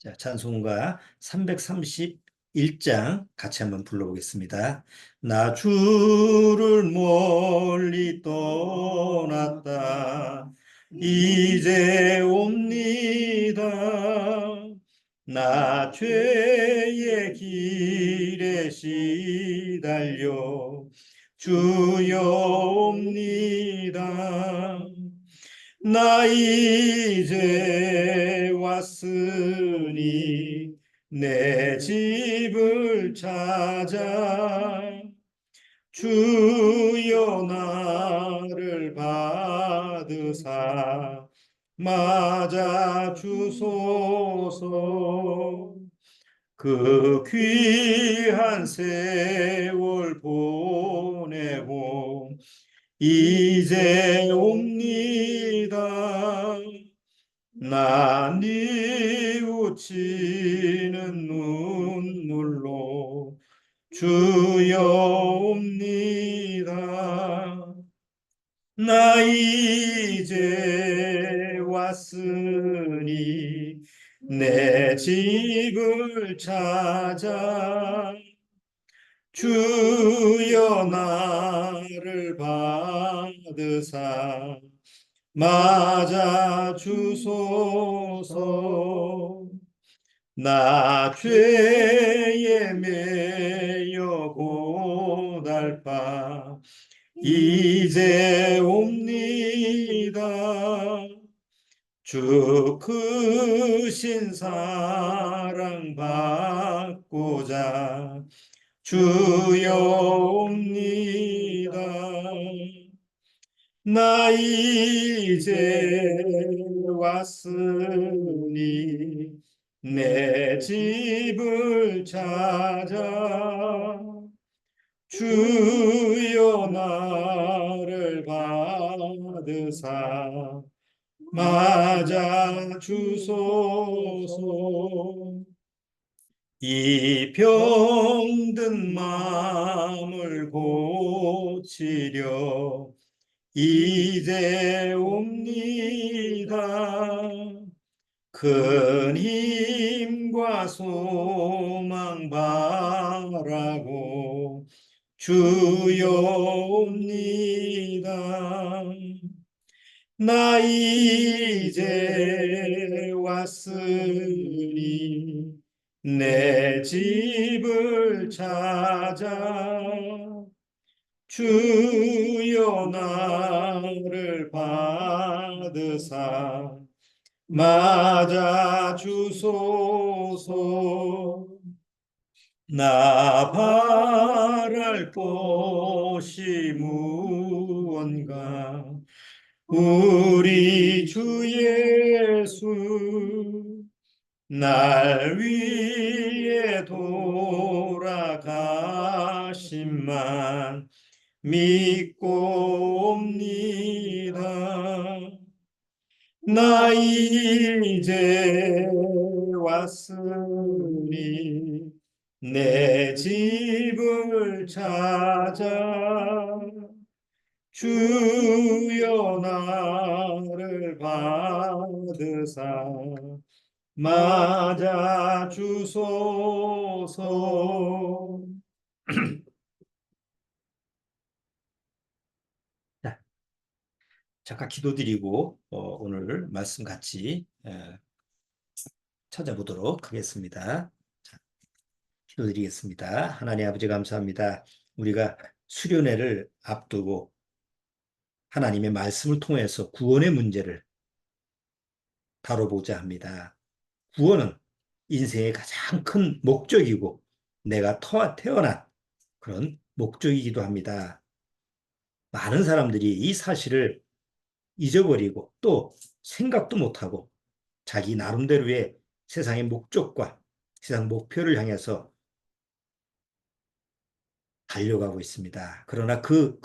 자, 찬송가 331장 같이 한번 불러보겠습니다. 나 주를 멀리 떠났다. 이제 옵니다. 나 죄의 길에 시달려 주여 옵니다. 나 이제 왔으니 내 집을 찾아 주여 나를 받으사 맞아 주소서. 그 귀한 세월 보내고 이제 옵니다. 나 뉘우치는 눈물로 주여 옵니다. 나 이제 왔으니 내 집을 찾아 주여 나를 받으사 맞아 주소서. 나 죄에 매여 고달파 이제 옵니다. 주 크신 사랑 받고자 주여 옵니다. 나 이제 왔으니 내 집을 찾아 주여 나를 받으사 맞아 주소서. 이 병든 마음을 고치려 이제 옵니다. 큰 힘과 소망 바라고 주여 옵니다. 나 이제 왔으니 내 집을 찾아 주여 나를 받으사 맞아 주소서. 나 바랄 것이 무언가 우리 주 예수 날 위해 돌아가심만 믿고 옵니다. 나 이제 왔으니 내 집을 찾아 주여 나를 받으사 맞아 주소서. 자, 잠깐 기도드리고 오늘 말씀 같이 찾아보도록 하겠습니다. 자, 기도드리겠습니다. 하나님 아버지 감사합니다. 우리가 수련회를 앞두고 하나님의 말씀을 통해서 구원의 문제를 다뤄보자 합니다. 구원은 인생의 가장 큰 목적이고 내가 태어난 그런 목적이기도 합니다. 많은 사람들이 이 사실을 잊어버리고 또 생각도 못하고 자기 나름대로의 세상의 목적과 세상 목표를 향해서 달려가고 있습니다. 그러나 그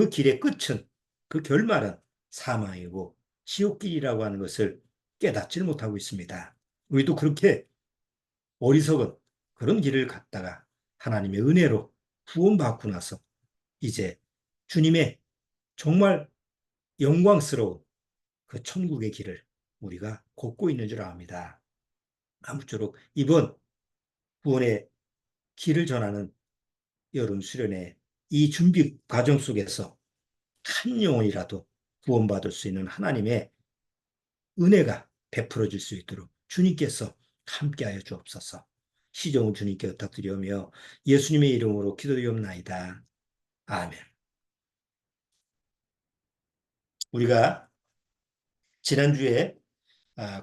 길의 끝은, 그 결말은 사망이고 지옥길이라고 하는 것을 깨닫지를 못하고 있습니다. 우리도 그렇게 어리석은 그런 길을 갔다가 하나님의 은혜로 구원받고 나서 이제 주님의 정말 영광스러운 그 천국의 길을 우리가 걷고 있는 줄 압니다. 아무쪼록 이번 구원의 길을 전하는 여름 수련회 이 준비 과정 속에서 한 영혼이라도 구원받을 수 있는 하나님의 은혜가 베풀어질 수 있도록 주님께서 함께하여 주옵소서. 시종은 주님께 부탁드리오며 예수님의 이름으로 기도드리옵나이다. 아멘. 우리가 지난주에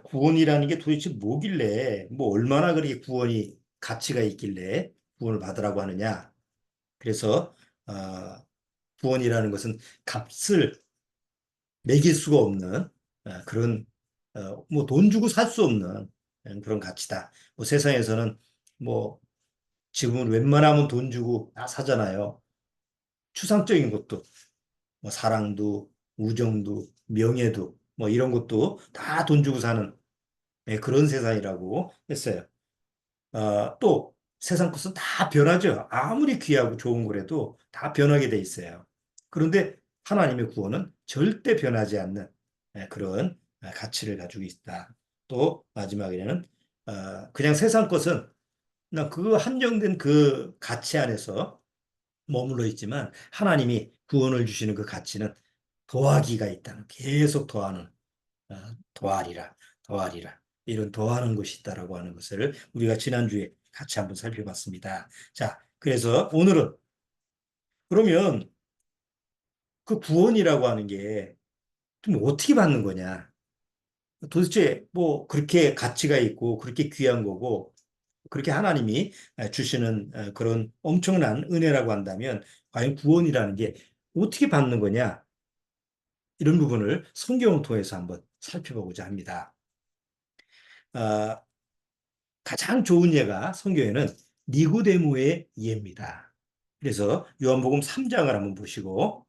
구원이라는 게 도대체 뭐길래, 뭐 얼마나 그렇게 구원이 가치가 있길래 구원을 받으라고 하느냐. 그래서 구원이라는 것은 값을 매길 수가 없는 그런 뭐 돈 주고 살 수 없는 그런 가치다. 뭐 세상에서는 뭐 지금은 웬만하면 돈 주고 다 사잖아요. 추상적인 것도 뭐 사랑도 우정도 명예도 뭐 이런 것도 다 돈 주고 사는 그런 세상이라고 했어요. 또 세상 것은 다 변하죠. 아무리 귀하고 좋은 거라도 다 변하게 돼 있어요. 그런데 하나님의 구원은 절대 변하지 않는 그런 가치를 가지고 있다. 또 마지막에는 그냥 세상 것은 그냥 그 한정된 그 가치 안에서 머물러 있지만 하나님이 구원을 주시는 그 가치는 더하기가 있다는 계속 더하는 더하리라 더하리라 이런 더하는 것이 있다라고 하는 것을 우리가 지난주에 같이 한번 살펴봤습니다. 자, 그래서 오늘은 그러면 그 구원이라고 하는 게 좀 어떻게 받는 거냐? 도대체 뭐 그렇게 가치가 있고 그렇게 귀한 거고 그렇게 하나님이 주시는 그런 엄청난 은혜라고 한다면 과연 구원이라는 게 어떻게 받는 거냐? 이런 부분을 성경을 통해서 한번 살펴보고자 합니다. 아, 가장 좋은 예가 성경에는 니고데모의 예입니다. 그래서 요한복음 3장을 한번 보시고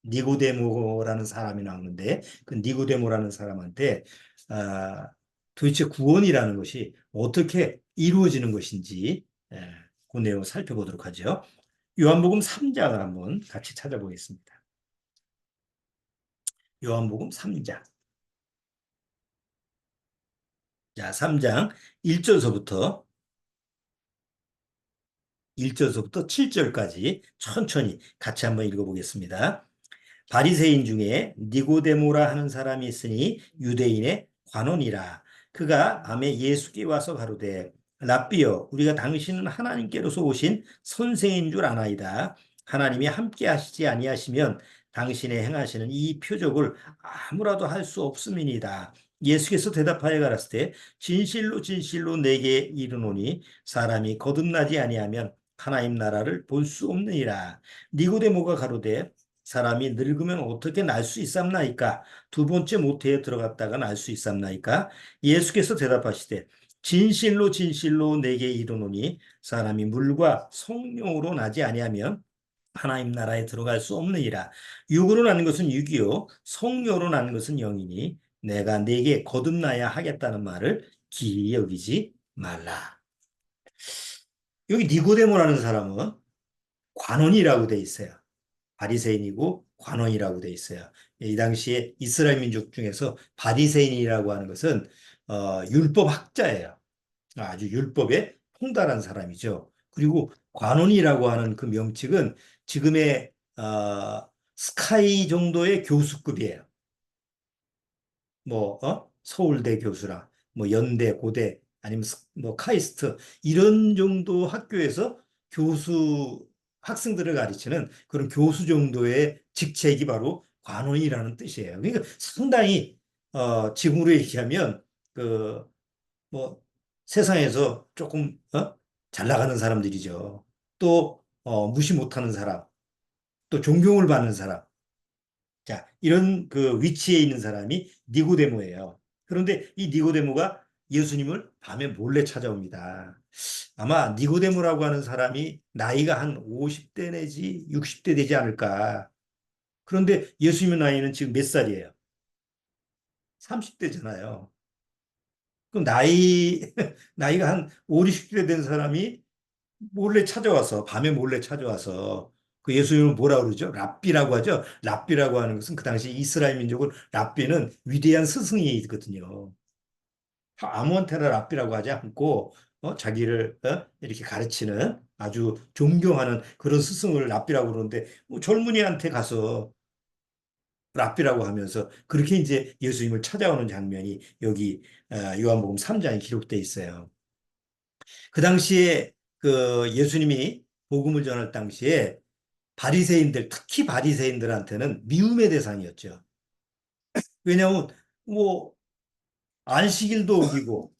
니고데모라는 사람이 나오는데 그 니고데모라는 사람한테 아, 도대체 구원이라는 것이 어떻게 이루어지는 것인지 그 내용을 살펴보도록 하죠. 요한복음 3장을 한번 같이 찾아보겠습니다. 요한복음 3장. 자, 3장 1절서부터 1절서부터 7절까지 천천히 같이 한번 읽어보겠습니다. 바리새인 중에 니고데모라 하는 사람이 있으니 유대인의 관원이라. 그가 밤에 예수께 와서 가로되 랍비여 우리가 당신은 하나님께로서 오신 선생인 줄 아나이다. 하나님이 함께 하시지 아니하시면 당신의 행하시는 이 표적을 아무라도 할 수 없음이니이다. 예수께서 대답하여 가라사대 진실로 진실로 내게 이르노니 사람이 거듭나지 아니하면 하나님 나라를 볼 수 없느니라. 니고데모가 가로되 사람이 늙으면 어떻게 날 수 있삼나이까? 두 번째 모태에 들어갔다가 날 수 있삼나이까? 예수께서 대답하시되 진실로 진실로 내게 이르노니 사람이 물과 성령으로 나지 아니하면 하나님 나라에 들어갈 수 없느니라. 육으로 나는 것은 육이요 성령으로 나는 것은 영이니 내가 네게 거듭나야 하겠다는 말을 기이 여기지 말라. 여기 니고데모라는 사람은 관원이라고 돼 있어요. 바리새인이고 관원이라고 돼 있어요. 이 당시에 이스라엘 민족 중에서 바리새인이라고 하는 것은 율법 학자예요. 아주 율법에 통달한 사람이죠. 그리고 관원이라고 하는 그 명칭은 지금의 스카이 정도의 교수급이에요. 뭐 서울대 교수라 뭐 연대 고대 아니면 뭐 카이스트 이런 정도 학교에서 교수 학생들을 가르치는 그런 교수 정도의 직책이 바로 관원이라는 뜻이에요. 그러니까 상당히 지금으로 얘기하면 그 뭐 세상에서 조금 잘 나가는 사람들이죠. 또 무시 못하는 사람, 또 존경을 받는 사람. 자, 이런 그 위치에 있는 사람이 니고데모예요. 그런데 이 니고데모가 예수님을 밤에 몰래 찾아옵니다. 아마 니고데모라고 하는 사람이 나이가 한 50대 내지 60대 되지 않을까. 그런데 예수님의 나이는 지금 몇 살이에요? 30대잖아요. 그럼 나이가 한 5, 60대 된 사람이 몰래 찾아와서, 밤에 몰래 찾아와서 그 예수님은 뭐라 그러죠? 랍비라고 하죠. 랍비라고 하는 것은 그 당시 이스라엘 민족은 랍비는 위대한 스승이거든요. 아무한테나 랍비라고 하지 않고 자기를 이렇게 가르치는 아주 존경하는 그런 스승을 랍비라고 그러는데 뭐 젊은이한테 가서 랍비라고 하면서 그렇게 이제 예수님을 찾아오는 장면이 여기 요한복음 3장에 기록돼 있어요. 그 당시에 그 예수님이 복음을 전할 당시에 바리새인들, 특히 바리새인들한테는 미움의 대상이었죠. 왜냐하면 뭐 안식일도 어기고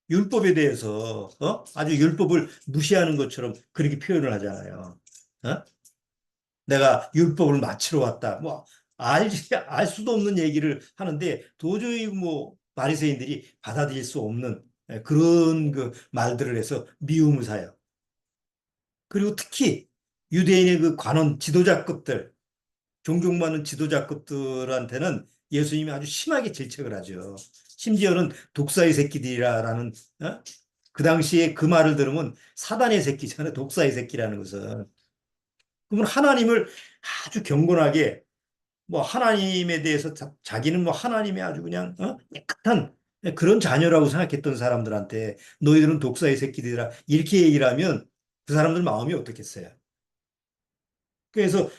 율법에 대해서 아주 율법을 무시하는 것처럼 그렇게 표현을 하잖아요. 어? 내가 율법을 마치러 왔다. 뭐 알지 알 수도 없는 얘기를 하는데 도저히 뭐 바리새인들이 받아들일 수 없는 그런 그 말들을 해서 미움을 사요. 그리고 특히 유대인의 그 관원 지도자급들 존경 많은 지도자급들한테는 예수님이 아주 심하게 질책을 하죠. 심지어는 독사의 새끼들이라는 그 당시에 그 말을 들으면 사단의 새끼잖아요. 독사의 새끼라는 것은. 그러면 하나님을 아주 경건하게 뭐 하나님에 대해서 자기는 뭐 하나님의 아주 그냥 깨끗한 그런 자녀라고 생각했던 사람들한테 너희들은 독사의 새끼들이라 이렇게 얘기를 하면 그 사람들 마음이 어떻겠어요? 그래서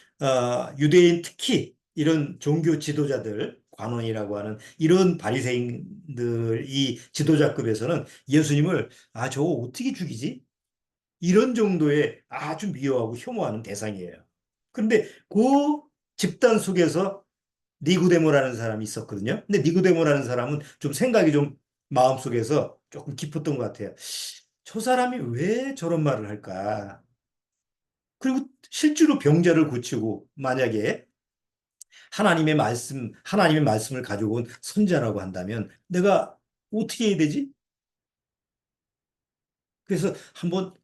유대인 특히 이런 종교 지도자들 관원이라고 하는 이런 바리새인들 이 지도자급에서는 예수님을 저거 어떻게 죽이지? 이런 정도의 아주 미워하고 혐오하는 대상이에요. 그런데 그 집단 속에서 니고데모라는 사람이 있었거든요. 근데 니고데모라는 사람은 좀 생각이 좀 마음속에서 조금 깊었던 것 같아요. 저 사람이 왜 저런 말을 할까? 그리고 실제로 병자를 고치고 만약에 하나님의 말씀을 가지고 온 선자라고 한다면 내가 어떻게 해야 되지? 그래서 한번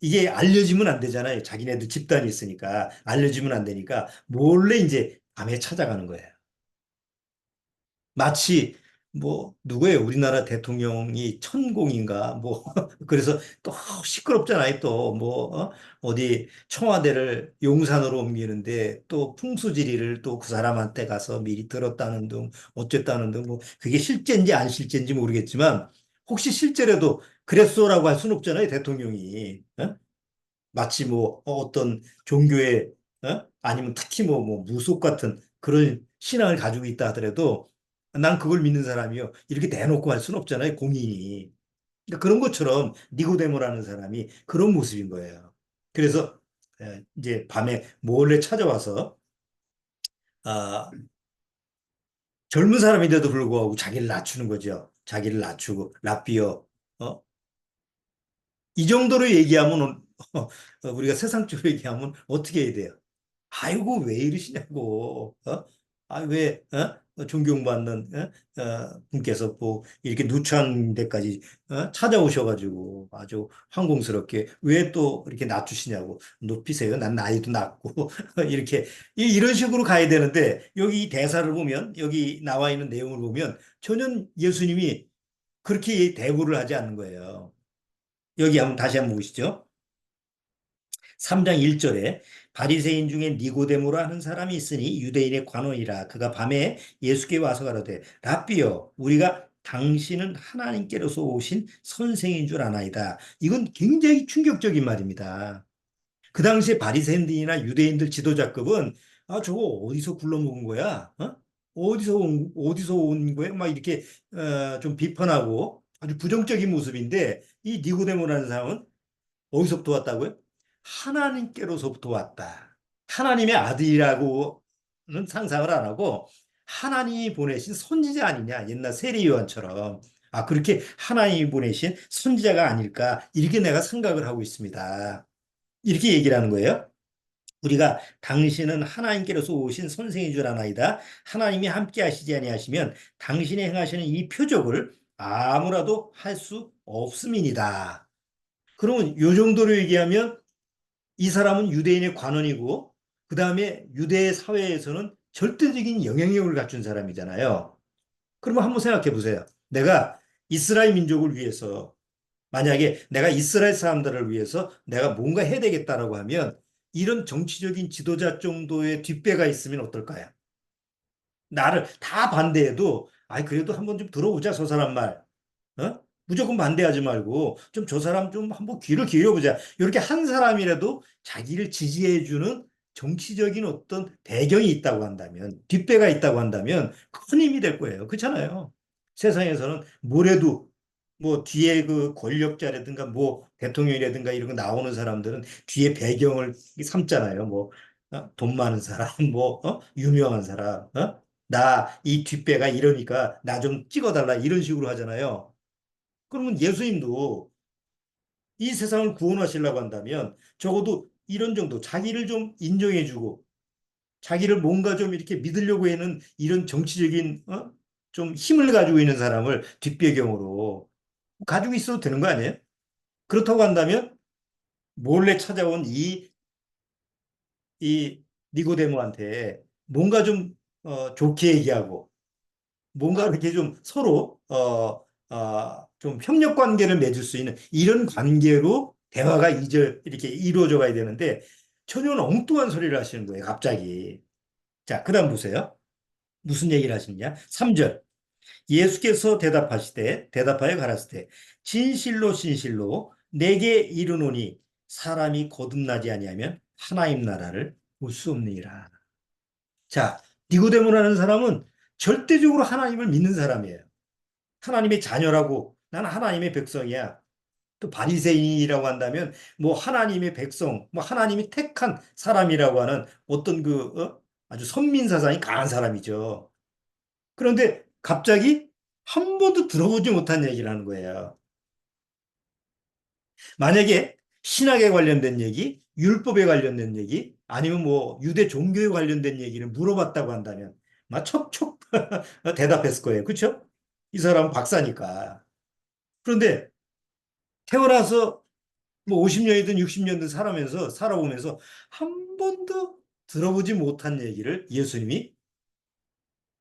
이게 알려지면 안 되잖아요. 자기네들 집단이 있으니까 알려지면 안 되니까 몰래 이제 밤에 찾아가는 거예요. 마치 뭐 누구예요? 우리나라 대통령이 천공인가 뭐 그래서 또 시끄럽잖아요. 또 뭐 어디 청와대를 용산으로 옮기는데 또 풍수지리를 또 그 사람한테 가서 미리 들었다는 둥 어쨌다는 둥 뭐 그게 실제인지 안 실제인지 모르겠지만 혹시 실제라도 그랬어라고 할 수는 없잖아요. 대통령이 마치 뭐 어떤 종교에 아니면 특히 뭐 무속 같은 그런 신앙을 가지고 있다 하더라도 난 그걸 믿는 사람이요. 이렇게 내놓고 할 수는 없잖아요. 공인이. 그러니까 그런 것처럼 니고데모라는 사람이 그런 모습인 거예요. 그래서 이제 밤에 몰래 찾아와서 아, 젊은 사람인데도 불구하고 자기를 낮추는 거죠. 자기를 낮추고 라비어 어? 이 정도로 얘기하면 우리가 세상적으로 얘기하면 어떻게 해야 돼요? 아이고 왜 이러시냐고 왜 존경받는 분께서 뭐 이렇게 누추한 데까지 찾아오셔가지고 아주 황공스럽게 왜 또 이렇게 낮추시냐고 높이세요. 난 나이도 낮고 이렇게 이런 식으로 가야 되는데 여기 이 대사를 보면 여기 나와 있는 내용을 보면 전혀 예수님이 그렇게 대우를 하지 않는 거예요. 여기 한번 다시 한번 보시죠. 3장 1절에 바리새인 중에 니고데모라 하는 사람이 있으니 유대인의 관원이라 그가 밤에 예수께 와서 가로되 랍비여 우리가 당신은 하나님께로서 오신 선생인 줄 아나이다. 이건 굉장히 충격적인 말입니다. 그 당시에 바리새인들이나 유대인들 지도자급은 저거 어디서 굴러먹은 거야? 어디서 온 거야? 막 이렇게 좀 비판하고 아주 부정적인 모습인데 이 니고데모라는 사람은 어디서부터 왔다고요? 하나님께로서부터 왔다. 하나님의 아들이라고는 상상을 안 하고 하나님이 보내신 선지자 아니냐. 옛날 세례 요한처럼. 그렇게 하나님이 보내신 선지자가 아닐까. 이렇게 내가 생각을 하고 있습니다. 이렇게 얘기를 하는 거예요. 우리가 당신은 하나님께로서 오신 선생인 줄 아나이다. 하나님이 함께 하시지 아니하시면 당신이 행하시는 이 표적을 아무라도 할 수 없음이니다. 그러면 요 정도로 얘기하면 이 사람은 유대인의 관원이고 그 다음에 유대 사회에서는 절대적인 영향력을 갖춘 사람이잖아요. 그러면 한번 생각해 보세요. 내가 이스라엘 민족을 위해서 만약에 내가 이스라엘 사람들을 위해서 내가 뭔가 해야 되겠다라고 하면 이런 정치적인 지도자 정도의 뒷배가 있으면 어떨까요? 나를 다 반대해도 아이, 그래도 한번 좀 들어보자, 저 사람 말. 어? 무조건 반대하지 말고 좀 저 사람 좀 한번 귀를 기울여보자. 이렇게 한 사람이라도 자기를 지지해주는 정치적인 어떤 배경이 있다고 한다면, 뒷배가 있다고 한다면 큰 힘이 될 거예요. 그렇잖아요. 세상에서는 뭐래도 뭐 뒤에 그 권력자라든가 뭐 대통령이라든가 이런 거 나오는 사람들은 뒤에 배경을 삼잖아요. 뭐 돈 많은 사람, 뭐 유명한 사람, 나 이 뒷배가 이러니까 나 좀 찍어달라 이런 식으로 하잖아요. 그러면 예수님도 이 세상을 구원하시려고 한다면 적어도 이런 정도 자기를 좀 인정해주고 자기를 뭔가 좀 이렇게 믿으려고 하는 이런 정치적인 좀 힘을 가지고 있는 사람을 뒷배경으로 가지고 있어도 되는 거 아니에요? 그렇다고 한다면 몰래 찾아온 이 니고데모한테 뭔가 좀 좋게 얘기하고 뭔가 이렇게 좀 서로 좀 협력 관계를 맺을 수 있는 이런 관계로 대화가 이렇게 이루어져 가야 되는데 전혀 엉뚱한 소리를 하시는 거예요, 갑자기. 자, 그다음 보세요. 무슨 얘기를 하시느냐? 3절. 예수께서 대답하여 가라사대 진실로 진실로 내게 이르노니 사람이 거듭나지 아니하면 하나님 나라를 볼 수 없느니라. 자, 니고데모라는 사람은 절대적으로 하나님을 믿는 사람이에요. 하나님의 자녀라고 나는 하나님의 백성이야. 또 바리새인이라고 한다면 뭐 하나님의 백성, 뭐 하나님이 택한 사람이라고 하는 어떤 아주 선민 사상이 강한 사람이죠. 그런데 갑자기 한 번도 들어보지 못한 얘기를 하는 거예요. 만약에 신학에 관련된 얘기, 율법에 관련된 얘기, 아니면 뭐 유대 종교에 관련된 얘기를 물어봤다고 한다면 막 척척 대답했을 거예요. 그렇죠? 이 사람은 박사니까. 그런데 태어나서 뭐 50년이든 60년이든 살아오면서 한 번도 들어보지 못한 얘기를 예수님이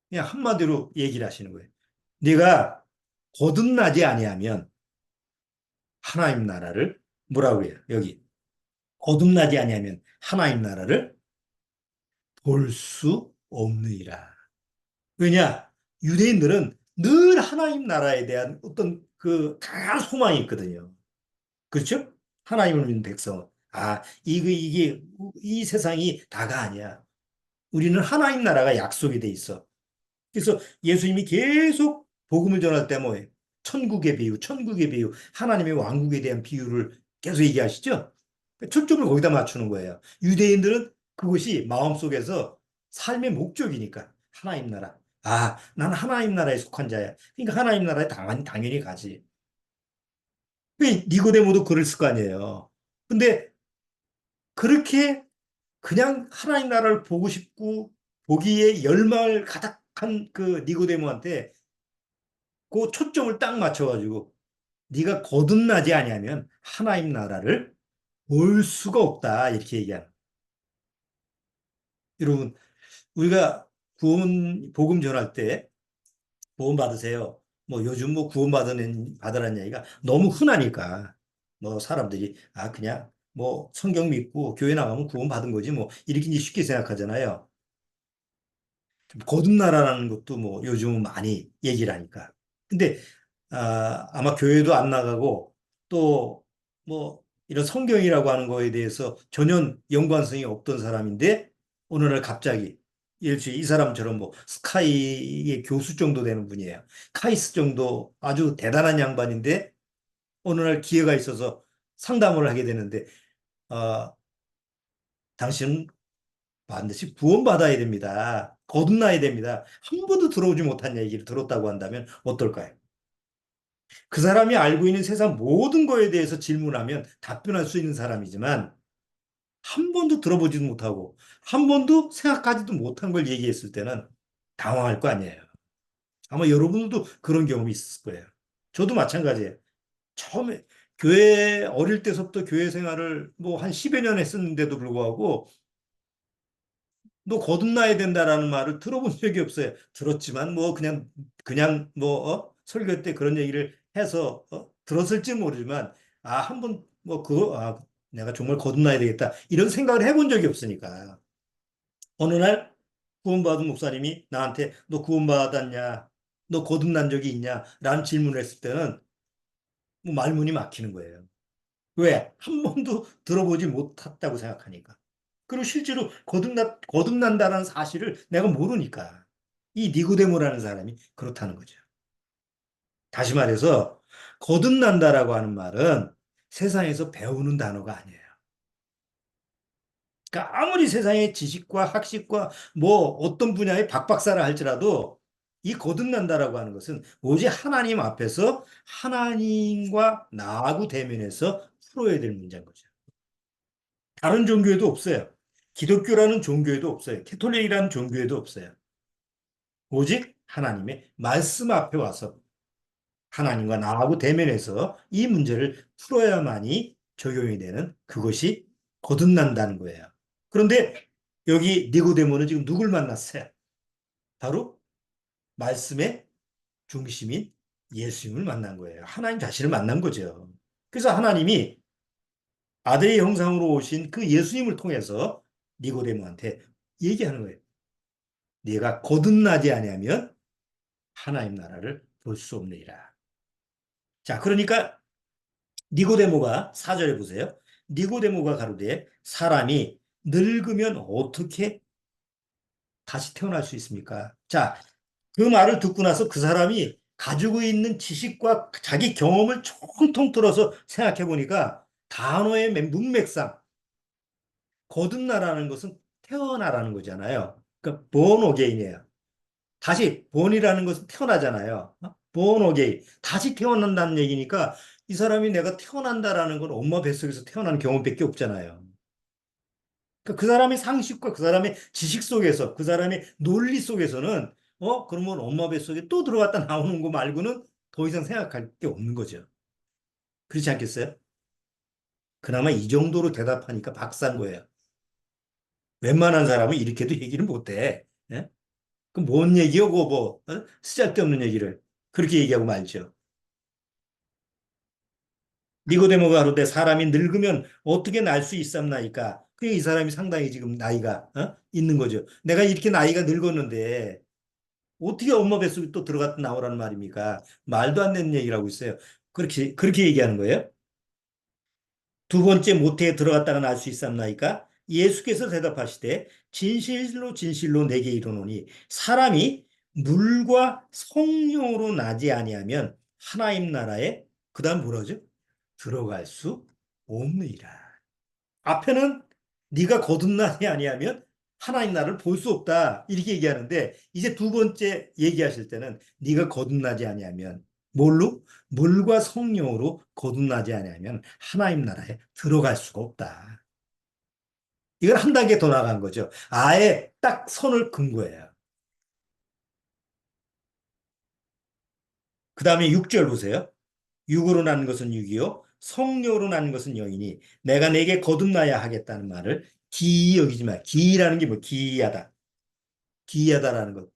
그냥 한마디로 얘기를 하시는 거예요. 네가 거듭나지 아니하면 하나님 나라를 뭐라고 해요? 여기 거듭나지 아니하면 하나님 나라를 볼 수 없느니라. 왜냐? 유대인들은 늘 하나님 나라에 대한 어떤 그 강한 소망이 있거든요. 그렇죠? 하나님을 믿는 백성은. 이게 이 세상이 다가 아니야. 우리는 하나님 나라가 약속이 돼 있어. 그래서 예수님이 계속 복음을 전할 때 뭐예요? 천국의 비유, 천국의 비유, 하나님의 왕국에 대한 비유를 계속 얘기하시죠? 초점을 거기다 맞추는 거예요. 유대인들은 그것이 마음속에서 삶의 목적이니까 하나님 나라. 나는 하나님 나라에 속한 자야. 그러니까 하나님 나라에 당연히 가지. 왜 니고데모도 그랬을 거 아니에요. 근데 그렇게 그냥 하나님 나라를 보고 싶고 보기에 열망을 가득한 그 니고데모한테 그 초점을 딱 맞춰가지고 네가 거듭나지 아니하면 하나님 나라를 볼 수가 없다 이렇게 얘기하는. 여러분 우리가 구원 복음 전할 때 구원 받으세요. 뭐 요즘 뭐 구원 받으라는 얘기가 너무 흔하니까 뭐 사람들이 그냥 뭐 성경 믿고 교회 나가면 구원 받은 거지 뭐 이렇게 이제 쉽게 생각하잖아요. 거듭나라는 것도 뭐 요즘은 많이 얘기를 하니까. 근데 아마 교회도 안 나가고 또 뭐 이런 성경이라고 하는 거에 대해서 전혀 연관성이 없던 사람인데 어느 날 갑자기 예를 들어 이 사람처럼 뭐 스카이의 교수 정도 되는 분이에요. 카이스 정도 아주 대단한 양반인데 어느 날 기회가 있어서 상담을 하게 되는데 어, 당신은 반드시 구원받아야 됩니다. 거듭나야 됩니다. 한 번도 들어오지 못한 얘기를 들었다고 한다면 어떨까요? 그 사람이 알고 있는 세상 모든 거에 대해서 질문하면 답변할 수 있는 사람이지만 한 번도 들어보지도 못하고 한 번도 생각하지도 못한 걸 얘기했을 때는 당황할 거 아니에요. 아마 여러분들도 그런 경험이 있을 거예요. 저도 마찬가지예요. 처음에 교회 어릴 때서부터 교회 생활을 뭐 한 10여 년 했었는데도 불구하고 너 거듭나야 된다라는 말을 들어본 적이 없어요. 들었지만 뭐 그냥 뭐 설교 때 그런 얘기를 해서 들었을지 모르지만 한번 뭐 내가 정말 거듭나야 되겠다 이런 생각을 해본 적이 없으니까 어느 날 구원받은 목사님이 나한테 너 구원받았냐? 너 거듭난 적이 있냐? 라는 질문을 했을 때는 뭐 말문이 막히는 거예요. 왜? 한 번도 들어보지 못했다고 생각하니까. 그리고 실제로 거듭난다는 사실을 내가 모르니까. 이 니고데모라는 사람이 그렇다는 거죠. 다시 말해서 거듭난다라고 하는 말은 세상에서 배우는 단어가 아니에요. 그러니까 아무리 세상의 지식과 학식과 뭐 어떤 분야의 박박사를 할지라도 이 거듭난다라고 하는 것은 오직 하나님 앞에서 하나님과 나하고 대면해서 풀어야 될 문제인 거죠. 다른 종교에도 없어요. 기독교라는 종교에도 없어요. 캐톨릭이라는 종교에도 없어요. 오직 하나님의 말씀 앞에 와서 하나님과 나하고 대면해서 이 문제를 풀어야만이 적용이 되는 그것이 거듭난다는 거예요. 그런데 여기 니고데모는 지금 누굴 만났어요? 바로 말씀의 중심인 예수님을 만난 거예요. 하나님 자신을 만난 거죠. 그래서 하나님이 아들의 형상으로 오신 그 예수님을 통해서 니고데모한테 얘기하는 거예요. 네가 거듭나지 아니하면 하나님 나라를 볼 수 없느니라. 자, 그러니까 니고데모가 4절에 보세요. 니고데모가 가로되 사람이 늙으면 어떻게 다시 태어날 수 있습니까? 자, 그 말을 듣고 나서 그 사람이 가지고 있는 지식과 자기 경험을 총통 틀어서 생각해 보니까 단어의 문맥상 거듭나라는 것은 태어나라는 거잖아요. 그러니까 born again이에요. 다시 본이라는 것은 태어나잖아요. 본 어게인. 다시 태어난다는 얘기니까 이 사람이 내가 태어난다라는 건 엄마 뱃속에서 태어나는 경험밖에 없잖아요. 그러니까 그 사람의 상식과 그 사람의 지식 속에서 그 사람의 논리 속에서는 그러면 엄마 뱃속에 또 들어갔다 나오는 거 말고는 더 이상 생각할 게 없는 거죠. 그렇지 않겠어요? 그나마 이 정도로 대답하니까 박사인 거예요. 웬만한 사람은 이렇게도 얘기를 못해. 예? 그뭔 얘기요? 그거 뭐 쓰잘데없는 얘기를 그렇게 얘기하고 말죠. 니고데모가 가로되 사람이 늙으면 어떻게 날 수 있삼나이까? 그게 이 사람이 상당히 지금 나이가 있는 거죠. 내가 이렇게 나이가 늙었는데 어떻게 엄마 뱃속에 또 들어갔다 나오라는 말입니까? 말도 안 되는 얘기를 하고 있어요. 그렇게 얘기하는 거예요. 두 번째 모태에 들어갔다가 날 수 있삼나이까? 예수께서 대답하시되 진실로 진실로 내게 이르노니 사람이 물과 성령으로 나지 아니하면 하나님 나라에 그다음 뭐라죠? 들어갈 수 없느니라. 앞에는 네가 거듭나지 아니하면 하나님 나라를 볼 수 없다. 이렇게 얘기하는데 이제 두 번째 얘기하실 때는 네가 거듭나지 아니하면 뭘로? 물과 성령으로 거듭나지 아니하면 하나님 나라에 들어갈 수가 없다. 이걸 한 단계 더 나간 거죠. 아예 딱 선을 긋은 거예요. 그 다음에 6절 보세요. 육으로 난 것은 육이요 성령으로 난 것은 영이니 내가 내게 거듭나야 하겠다는 말을 기이 여기지 마. 기이라는 게 뭐 기이하다. 기이하다라는 것.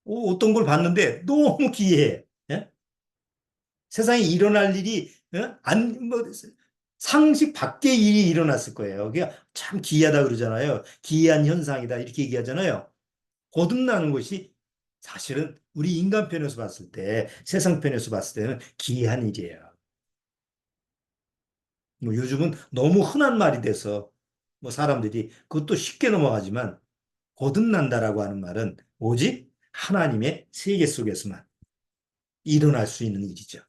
어떤 걸 봤는데 너무 기이해. 예? 세상에 일어날 일이 뭐 상식 밖의 일이 일어났을 거예요. 그게 참 기이하다 그러잖아요. 기이한 현상이다 이렇게 얘기하잖아요. 거듭나는 것이 사실은 우리 인간 편에서 봤을 때 세상 편에서 봤을 때는 기이한 일이에요. 뭐 요즘은 너무 흔한 말이 돼서 뭐 사람들이 그것도 쉽게 넘어가지만 거듭난다라고 하는 말은 오직 하나님의 세계 속에서만 일어날 수 있는 일이죠.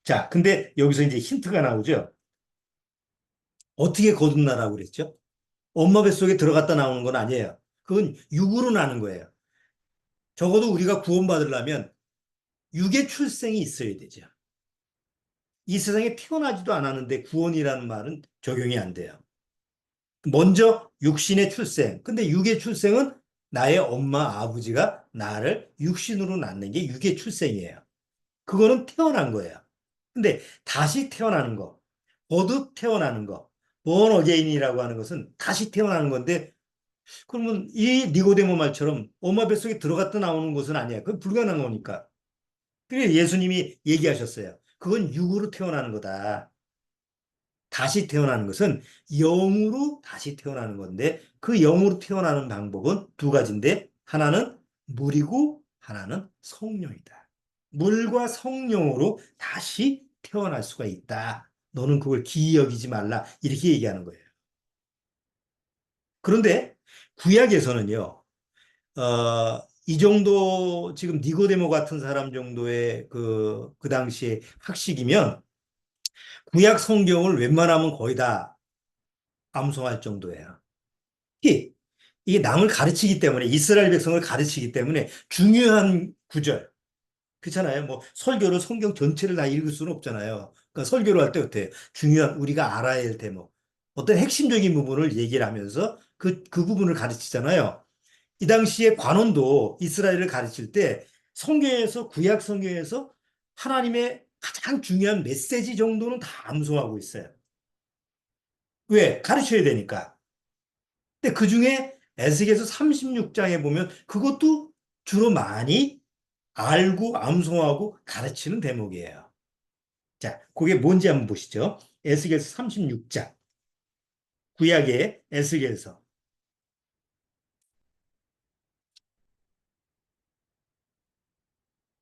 자, 근데 여기서 이제 힌트가 나오죠. 어떻게 거듭나라고 그랬죠? 엄마 뱃속에 들어갔다 나오는 건 아니에요. 그건 육으로 나는 거예요. 적어도 우리가 구원받으려면 육의 출생이 있어야 되죠. 이 세상에 태어나지도 않았는데 구원이라는 말은 적용이 안 돼요. 먼저 육신의 출생. 근데 육의 출생은 나의 엄마, 아버지가 나를 육신으로 낳는 게 육의 출생이에요. 그거는 태어난 거예요. 근데 다시 태어나는 거, 거듭 태어나는 거, born again이라고 하는 것은 다시 태어나는 건데, 그러면 이 니고데모 말처럼 엄마 뱃속에 들어갔다 나오는 것은 아니야. 그건 불가능한 거니까. 그래서 예수님이 얘기하셨어요. 그건 육으로 태어나는 거다. 다시 태어나는 것은 영으로 다시 태어나는 건데 그 영으로 태어나는 방법은 두 가지인데 하나는 물이고 하나는 성령이다. 물과 성령으로 다시 태어날 수가 있다. 너는 그걸 기이 여기지 말라. 이렇게 얘기하는 거예요. 그런데 구약에서는요, 이 정도 지금 니고데모 같은 사람 정도의 그 당시에 학식이면 구약 성경을 웬만하면 거의 다 암송할 정도예요. 특히 이게 남을 가르치기 때문에 이스라엘 백성을 가르치기 때문에 중요한 구절 그렇잖아요. 뭐 설교로 성경 전체를 다 읽을 수는 없잖아요. 그러니까 설교를 할 때 어때요? 중요한 우리가 알아야 할 대목 어떤 핵심적인 부분을 얘기를 하면서 그 부분을 가르치잖아요. 이 당시에 관원도 이스라엘을 가르칠 때 성경에서 구약 성경에서 하나님의 가장 중요한 메시지 정도는 다 암송하고 있어요. 왜? 가르쳐야 되니까. 근데 그중에 에스겔서 36장에 보면 그것도 주로 많이 알고 암송하고 가르치는 대목이에요. 자, 그게 뭔지 한번 보시죠. 에스겔서 36장. 구약의 에스겔서.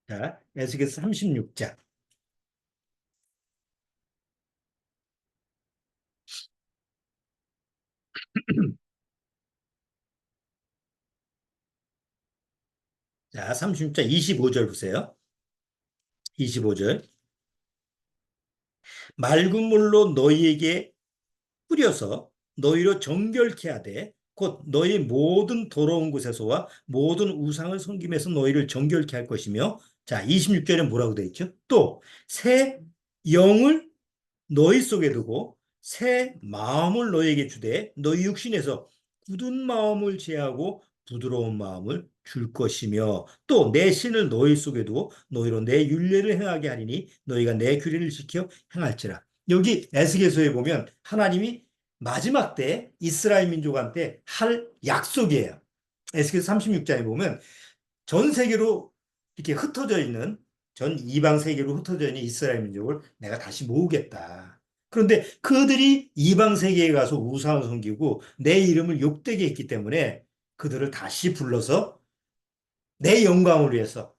자, 에스겔서 36장. 자, 36장 25절 보세요. 25절. 맑은 물로 너희에게 뿌려서 너희로 정결케 하되 곧 너희 모든 더러운 곳에서와 모든 우상을 섬김에서 너희를 정결케 할 것이며 자 26절에 뭐라고 되어 있죠? 또 새 영을 너희 속에 두고 새 마음을 너희에게 주되 너희 육신에서 굳은 마음을 제하고 부드러운 마음을 줄 것이며 또 내 신을 너희 속에 두고 너희로 내 율례를 행하게 하리니 너희가 내 규례를 지켜 행할지라. 여기 에스겔서에 보면 하나님이 마지막 때 이스라엘 민족한테 할 약속이에요. 에스겔 36장에 보면 전 세계로 이렇게 흩어져 있는 전 이방 세계로 흩어져 있는 이스라엘 민족을 내가 다시 모으겠다. 그런데 그들이 이방 세계에 가서 우상을 섬기고 내 이름을 욕되게 했기 때문에 그들을 다시 불러서 내 영광을 위해서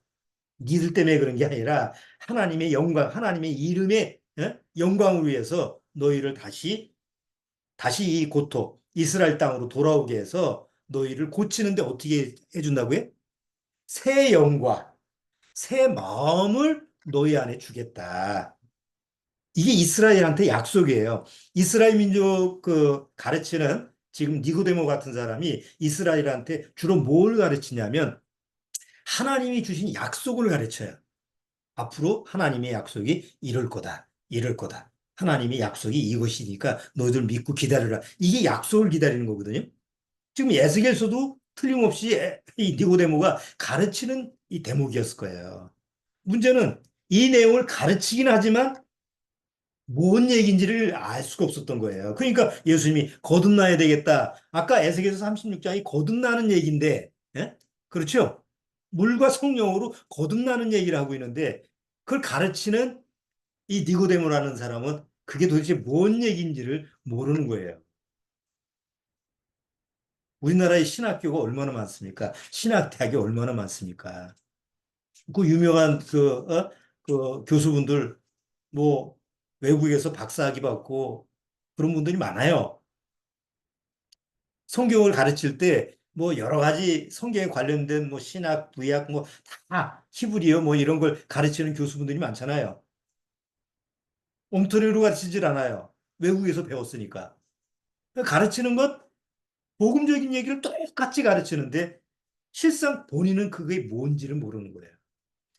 니들 때문에 그런 게 아니라 하나님의 영광, 하나님의 이름의 영광을 위해서 너희를 다시 이 고토 이스라엘 땅으로 돌아오게 해서 너희를 고치는데 어떻게 해준다고요? 새 영과 새 마음을 너희 안에 주겠다. 이게 이스라엘한테 약속이에요. 이스라엘 민족 그 가르치는 지금 니고데모 같은 사람이 이스라엘한테 주로 뭘 가르치냐면 하나님이 주신 약속을 가르쳐요. 앞으로 하나님의 약속이 이럴 거다. 이럴 거다. 하나님의 약속이 이것이니까 너희들 믿고 기다려라. 이게 약속을 기다리는 거거든요. 지금 에스겔서도 틀림없이 이 니고데모가 가르치는 이 대목이었을 거예요. 문제는 이 내용을 가르치긴 하지만 뭔 얘기인지를 알 수가 없었던 거예요. 그러니까 예수님이 거듭나야 되겠다. 아까 에스겔서 36장이 거듭나는 얘기인데, 예? 그렇죠? 물과 성령으로 거듭나는 얘기를 하고 있는데 그걸 가르치는 이 니고데모라는 사람은 그게 도대체 뭔 얘기인지를 모르는 거예요. 우리나라의 신학교가 얼마나 많습니까? 신학대학이 얼마나 많습니까? 그 유명한 그 교수분들 뭐 외국에서 박사학위 받고 그런 분들이 많아요. 성경을 가르칠 때 뭐 여러 가지 성경에 관련된 뭐 신학, 구약 뭐 다 히브리어 뭐 이런 걸 가르치는 교수분들이 많잖아요. 엉터리로 가르치질 않아요. 외국에서 배웠으니까. 가르치는 것 복음적인 얘기를 똑같이 가르치는데 실상 본인은 그게 뭔지를 모르는 거예요.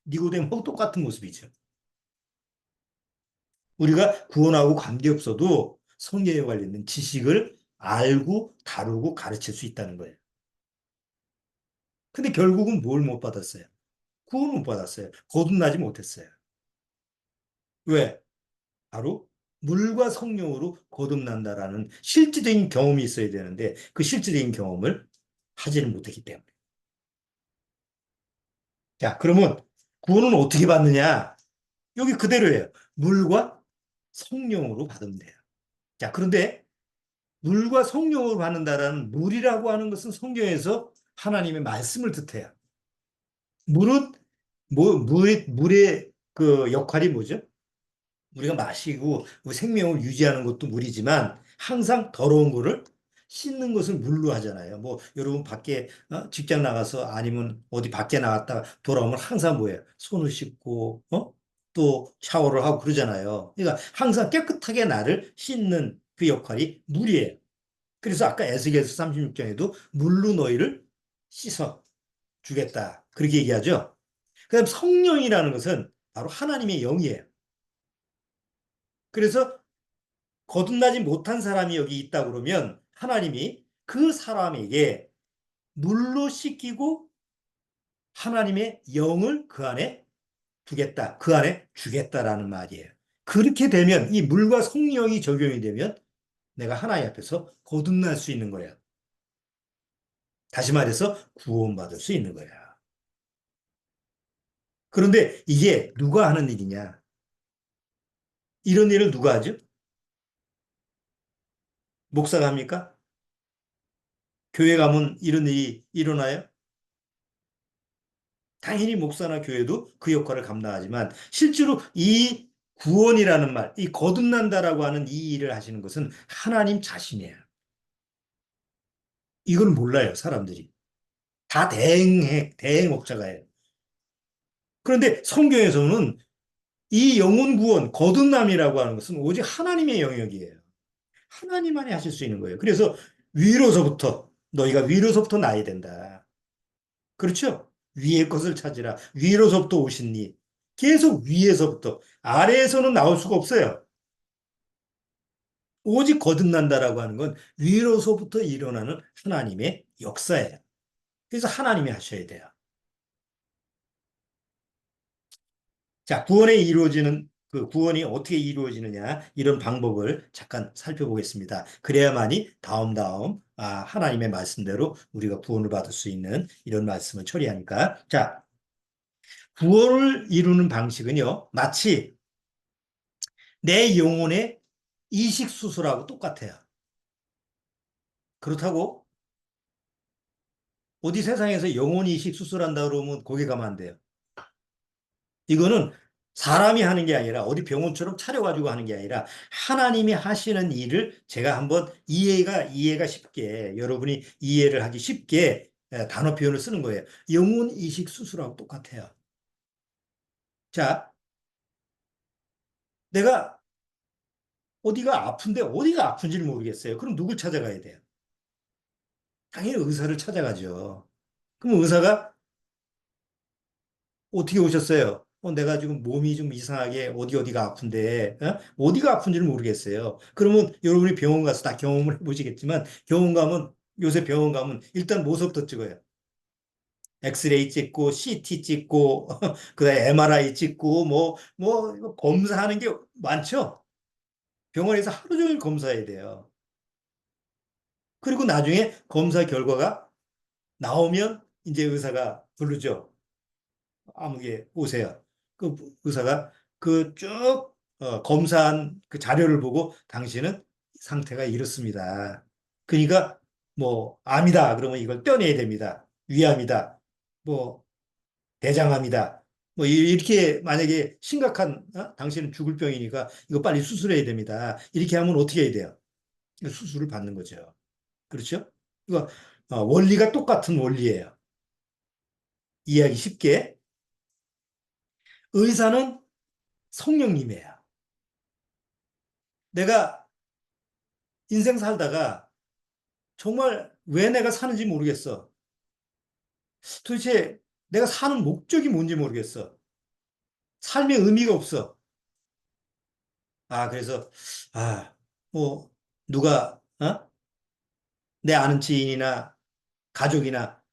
니고데모하고 똑같은 모습이죠. 우리가 구원하고 관계없어도 성경에 관련된 지식을 알고 다루고 가르칠 수 있다는 거예요. 근데 결국은 뭘 못 받았어요? 구원 못 받았어요. 거듭나지 못했어요. 왜? 바로 물과 성령으로 거듭난다라는 실질적인 경험이 있어야 되는데 그 실질적인 경험을 하지는 못했기 때문에. 자, 그러면 구원은 어떻게 받느냐? 여기 그대로예요. 물과 성령으로 받으면 돼요. 자, 그런데 물과 성령으로 받는다라는 물이라고 하는 것은 성경에서 하나님의 말씀을 뜻해요. 물은 물의 그 역할이 뭐죠? 우리가 마시고 그 생명을 유지하는 것도 물이지만 항상 더러운 거를 씻는 것을 물로 하잖아요. 뭐 여러분 밖에 직장 나가서 아니면 어디 밖에 나갔다 돌아오면 항상 뭐예요? 손을 씻고 또 샤워를 하고 그러잖아요. 그러니까 항상 깨끗하게 나를 씻는 그 역할이 물이에요. 그래서 아까 에스겔서 36장에도 물로 너희를 씻어 주겠다. 그렇게 얘기하죠. 그다음 성령이라는 것은 바로 하나님의 영이에요. 그래서 거듭나지 못한 사람이 여기 있다 그러면 하나님이 그 사람에게 물로 씻기고 하나님의 영을 그 안에 두겠다. 그 안에 주겠다라는 말이에요. 그렇게 되면 이 물과 성령이 적용이 되면 내가 하나님 앞에서 거듭날 수 있는 거예요. 다시 말해서 구원받을 수 있는 거야. 그런데 이게 누가 하는 일이냐? 이런 일을 누가 하죠? 목사가 합니까? 교회 가면 이런 일이 일어나요? 당연히 목사나 교회도 그 역할을 감당하지만 실제로 이 구원이라는 말, 이 거듭난다라고 하는 이 일을 하시는 것은 하나님 자신이에요. 이걸 몰라요, 사람들이. 다 대행업자가예요. 그런데 성경에서는 이 영혼 구원, 거듭남이라고 하는 것은 오직 하나님의 영역이에요. 하나님만이 하실 수 있는 거예요. 그래서 위로서부터, 너희가 위로서부터 나야 된다. 그렇죠? 위의 것을 찾으라. 위로서부터 오시니. 계속 위에서부터. 아래에서는 나올 수가 없어요. 오직 거듭난다라고 하는 건 위로서부터 일어나는 하나님의 역사예요. 그래서 하나님이 하셔야 돼요. 자, 그 구원이 어떻게 이루어지느냐, 이런 방법을 잠깐 살펴보겠습니다. 그래야만이 다음, 하나님의 말씀대로 우리가 구원을 받을 수 있는 이런 말씀을 처리하니까. 자, 구원을 이루는 방식은요, 마치 내 영혼의 이식 수술하고 똑같아요. 그렇다고 어디 세상에서 영혼 이식 수술한다 그러면 거기 가면 안 돼요. 이거는 사람이 하는 게 아니라 어디 병원처럼 차려가지고 하는 게 아니라 하나님이 하시는 일을 제가 한번 이해가 쉽게 여러분이 이해를 하기 쉽게 단어 표현을 쓰는 거예요. 영혼 이식 수술하고 똑같아요. 자, 내가 어디가 아픈데 어디가 아픈지를 모르겠어요. 그럼 누굴 찾아가야 돼요? 당연히 의사를 찾아가죠. 그럼 의사가 어떻게 오셨어요? 내가 지금 몸이 좀 이상하게 어디가 아픈데, 어디가 아픈지를 모르겠어요. 그러면 여러분이 병원 가서 다 경험을 해보시겠지만, 요새 병원 가면 일단 뭐부터 찍어요? 엑스레이 찍고, CT 찍고, 그다음에 MRI 찍고, 이거 검사하는 게 많죠? 병원에서 하루 종일 검사해야 돼요. 그리고 나중에 검사 결과가 나오면 이제 의사가 부르죠. 아무개 오세요. 그 의사가 그 쭉 검사한 그 자료를 보고 당신은 상태가 이렇습니다. 그러니까 뭐 암이다 그러면 이걸 떼어내야 됩니다. 위암이다. 뭐 대장암이다. 뭐 이렇게 만약에 심각한 당신은 죽을 병이니까 이거 빨리 수술해야 됩니다. 이렇게 하면 어떻게 해야 돼요? 수술을 받는 거죠. 그렇죠? 이거 원리가 똑같은 원리예요. 이해하기 쉽게 의사는 성령님이에요. 내가 인생 살다가 정말 왜 내가 사는지 모르겠어. 도대체 내가 사는 목적이 뭔지 모르겠어. 삶의 의미가 없어. 그래서, 아, 뭐, 누가, 내 아는 지인이나 가족이나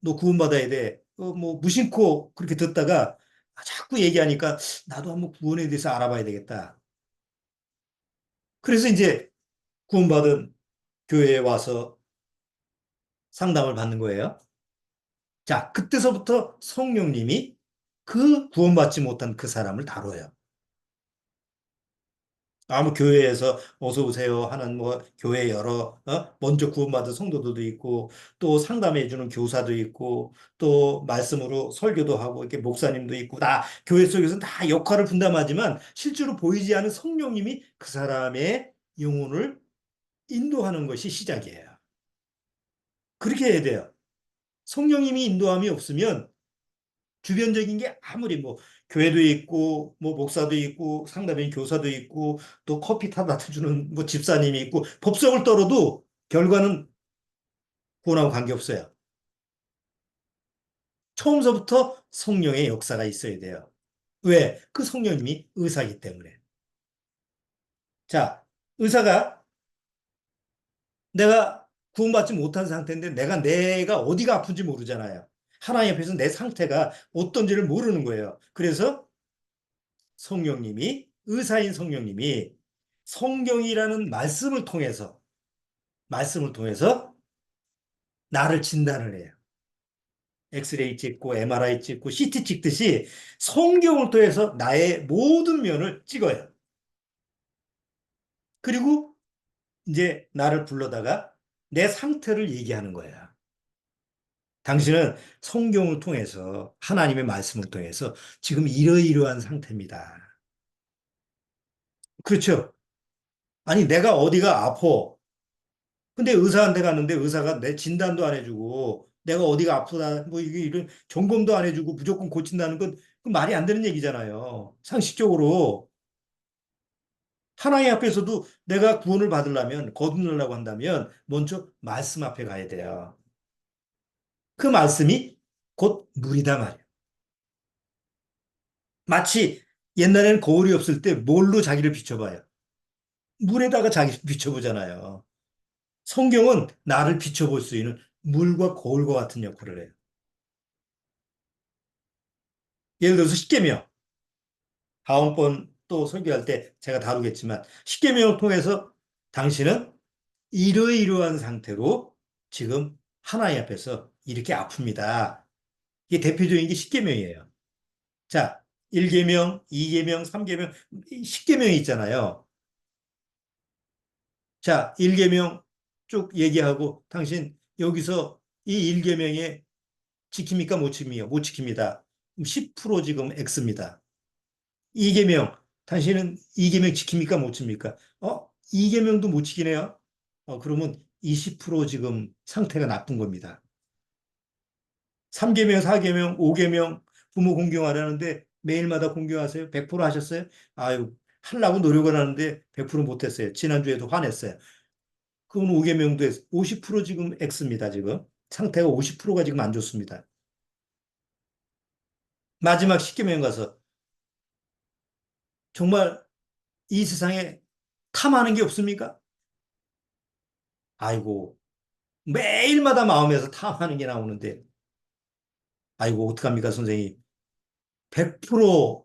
너 구원받아야 돼. 뭐, 무심코 그렇게 듣다가 자꾸 얘기하니까 나도 한번 구원에 대해서 알아봐야 되겠다. 그래서 이제 구원받은 교회에 와서 상담을 받는 거예요. 자, 그때서부터 성령님이 그 구원받지 못한 그 사람을 다뤄요. 아무 교회에서 어서 오세요 하는 뭐 교회 여러 먼저 구원받은 성도들도 있고 또 상담해 주는 교사도 있고 또 말씀으로 설교도 하고 이렇게 목사님도 있고 다 교회 속에서 다 역할을 분담하지만 실제로 보이지 않는 성령님이 그 사람의 영혼을 인도하는 것이 시작이에요. 그렇게 해야 돼요. 성령님이 인도함이 없으면 주변적인 게 아무리 뭐 교회도 있고 뭐 목사도 있고 상담인 교사도 있고 또 커피 타다 주는 뭐 집사님이 있고 법석을 떨어도 결과는 구원하고 관계없어요. 처음서부터 성령의 역사가 있어야 돼요. 왜? 그 성령님이 의사이기 때문에. 자, 의사가 내가 구원받지 못한 상태인데 내가 어디가 아픈지 모르잖아요. 하나님 앞에서 내 상태가 어떤지를 모르는 거예요. 그래서 성령님이 의사인 성령님이 성경이라는 말씀을 통해서 나를 진단을 해요. 엑스레이 찍고 MRI 찍고 CT 찍듯이 성경을 통해서 나의 모든 면을 찍어요. 그리고 이제 나를 불러다가 내 상태를 얘기하는 거야. 당신은 성경을 통해서 하나님의 말씀을 통해서 지금 이러이러한 상태입니다. 그렇죠? 아니 내가 어디가 아파. 근데 의사한테 갔는데 의사가 내 진단도 안 해주고 내가 어디가 아프다 뭐 이게 이런 점검도 안 해주고 무조건 고친다는 건 그 말이 안 되는 얘기잖아요. 상식적으로 하나님 앞에서도 내가 구원을 받으려면 거듭나려고 한다면 먼저 말씀 앞에 가야 돼요. 그 말씀이 곧 물이다 말이에요. 마치 옛날에는 거울이 없을 때 뭘로 자기를 비춰봐요. 물에다가 자기를 비춰보잖아요. 성경은 나를 비춰볼 수 있는 물과 거울과 같은 역할을 해요. 예를 들어서 십계명. 다음번 또 설교할 때 제가 다루겠지만 십계명을 통해서 당신은 이러이러한 상태로 지금 하나님 앞에서 이렇게 아픕니다. 이게 대표적인 게 십계명이에요. 자, 1계명, 2계명, 3계명, 10계명이 있잖아요. 자, 1계명 쭉 얘기하고 당신 여기서 이 1계명에 지킵니까? 못 지킵니까? 못 지킵니다. 10% 지금 X입니다. 이계명, 당신은 이계명 지킵니까? 못 지킵니까? 이계명도 못 지키네요. 그러면 20% 지금 상태가 나쁜 겁니다. 3계명, 4계명, 5계명 부모 공경하라는데 매일마다 공경하세요? 100% 하셨어요? 아유, 하려고 노력을 하는데 100% 못했어요. 지난주에도 화냈어요. 그건 5계명도 50% 지금 X입니다, 지금. 상태가 50%가 지금 안 좋습니다. 마지막 10계명 가서 정말 이 세상에 탐하는 게 없습니까? 아이고, 매일마다 마음에서 탐하는 게 나오는데, 아이고, 어떡합니까, 선생님? 100%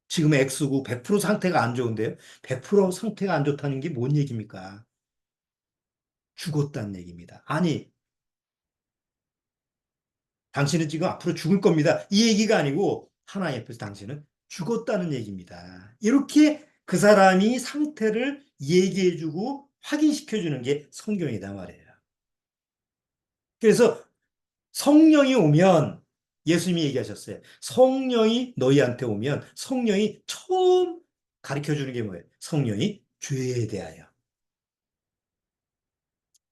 지금 X고 100% 상태가 안 좋은데요? 100% 상태가 안 좋다는 게 뭔 얘기입니까? 죽었다는 얘기입니다. 아니, 당신은 지금 앞으로 죽을 겁니다. 이 얘기가 아니고, 하나님 앞에서 당신은 죽었다는 얘기입니다. 이렇게 그 사람이 상태를 얘기해주고 확인시켜주는 게 성경이다 말이에요. 그래서 성령이 오면 예수님이 얘기하셨어요. 성령이 너희한테 오면 성령이 처음 가르쳐 주는 게 뭐예요? 성령이 죄에 대하여,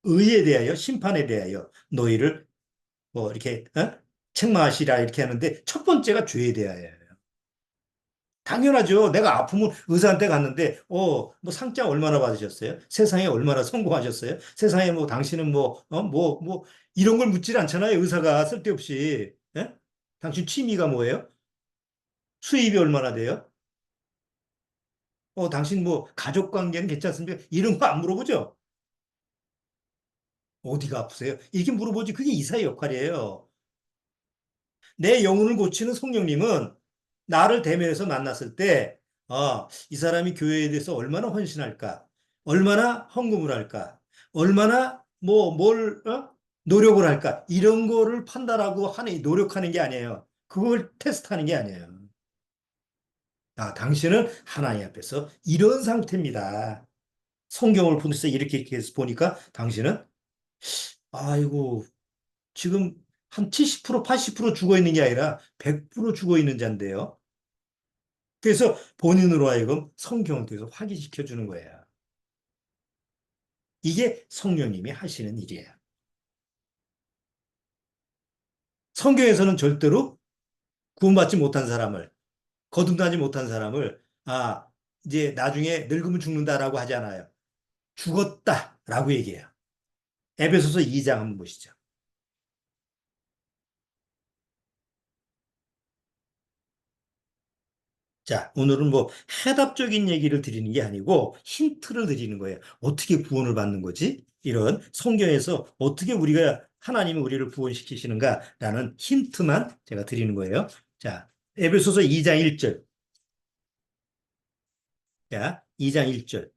의에 대하여, 심판에 대하여 너희를 뭐 이렇게 책망하시라 이렇게 하는데 첫 번째가 죄에 대하여예요. 당연하죠. 내가 아프면 의사한테 갔는데 뭐 상장 얼마나 받으셨어요? 세상에 얼마나 성공하셨어요? 세상에 뭐 당신은 뭐 이런 걸 묻질 않잖아요. 의사가 쓸데없이. 예? 당신 취미가 뭐예요? 수입이 얼마나 돼요? 당신 뭐 가족 관계는 괜찮습니까? 이런 거 안 물어보죠. 어디가 아프세요? 이렇게 물어보지. 그게 이사의 역할이에요. 내 영혼을 고치는 성령님은 나를 대면해서 만났을 때, 이 사람이 교회에 대해서 얼마나 헌신할까? 얼마나 헌금을 할까? 얼마나 노력을 할까? 이런 거를 판단하고 노력하는 게 아니에요. 그걸 테스트하는 게 아니에요. 당신은 하나님 앞에서 이런 상태입니다. 성경을 보면서 이렇게 해서 보니까 당신은 아이고 지금 한 70%, 80% 죽어 있는 게 아니라 100% 죽어 있는 자인데요. 그래서 본인으로 하여금 성경을 통해서 확인시켜 주는 거예요. 이게 성령님이 하시는 일이에요. 성경에서는 절대로 구원받지 못한 사람을, 거듭나지 못한 사람을, 이제 나중에 늙으면 죽는다라고 하지 않아요. 죽었다라고 얘기해요. 에베소서 2장 한번 보시죠. 자, 오늘은 뭐 해답적인 얘기를 드리는 게 아니고 힌트를 드리는 거예요. 어떻게 구원을 받는 거지? 이런 성경에서 어떻게 우리가 하나님이 우리를 구원시키시는가라는 힌트만 제가 드리는 거예요. 자, 에베소서 2장 1절. 자, 2장 1절.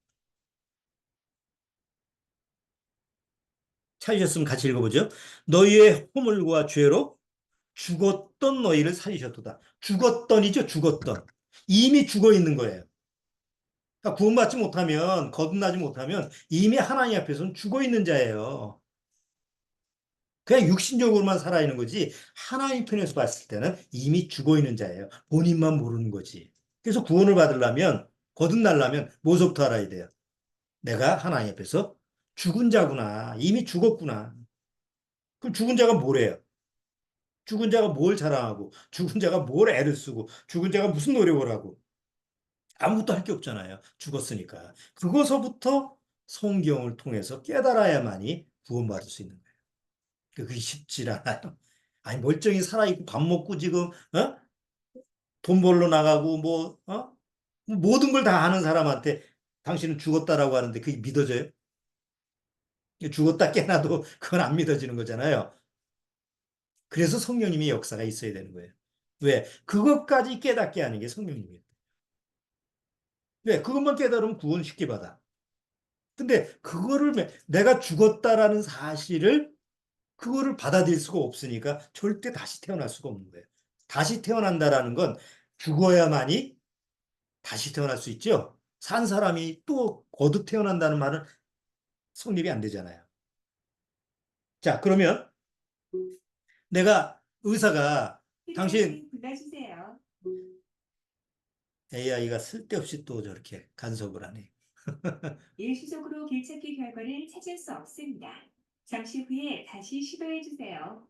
찾으셨으면 같이 읽어보죠. 너희의 허물과 죄로 죽었던 너희를 살리셨도다. 죽었던이죠, 죽었던. 이미 죽어 있는 거예요. 그러니까 구원받지 못하면, 거듭나지 못하면 이미 하나님 앞에서는 죽어 있는 자예요. 그냥 육신적으로만 살아있는 거지, 하나님 편에서 봤을 때는 이미 죽어 있는 자예요. 본인만 모르는 거지. 그래서 구원을 받으려면, 거듭나려면 뭐부터 알아야 돼요? 내가 하나님 앞에서 죽은 자구나. 이미 죽었구나. 그럼 죽은 자가 뭐래요? 죽은 자가 뭘 자랑하고, 죽은 자가 뭘 애를 쓰고, 죽은 자가 무슨 노력을 하고, 아무것도 할 게 없잖아요. 죽었으니까. 그거서부터 성경을 통해서 깨달아야만이 구원받을 수 있는 거예요. 그게 쉽지 않아요. 아니, 멀쩡히 살아있고 밥 먹고 지금, 돈 벌러 나가고, 뭐 모든 걸 다 아는 사람한테 당신은 죽었다라고 하는데 그게 믿어져요? 죽었다 깨나도 그건 안 믿어지는 거잖아요. 그래서 성령님의 역사가 있어야 되는 거예요. 왜? 그것까지 깨닫게 하는 게 성령님이에요. 왜? 그것만 깨달으면 구원 쉽게 받아. 근데 그거를 내가 죽었다라는 사실을 그거를 받아들일 수가 없으니까 절대 다시 태어날 수가 없는 거예요. 다시 태어난다라는 건 죽어야만이 다시 태어날 수 있죠. 산 사람이 또 거듭 태어난다는 말은 성립이 안 되잖아요. 자, 그러면 내가 의사가 당신 AI가 쓸데없이 또 저렇게 간섭을 하네. 일시적으로 길찾기 결과를 찾을 수 없습니다. 잠시 후에 다시 시도해 주세요.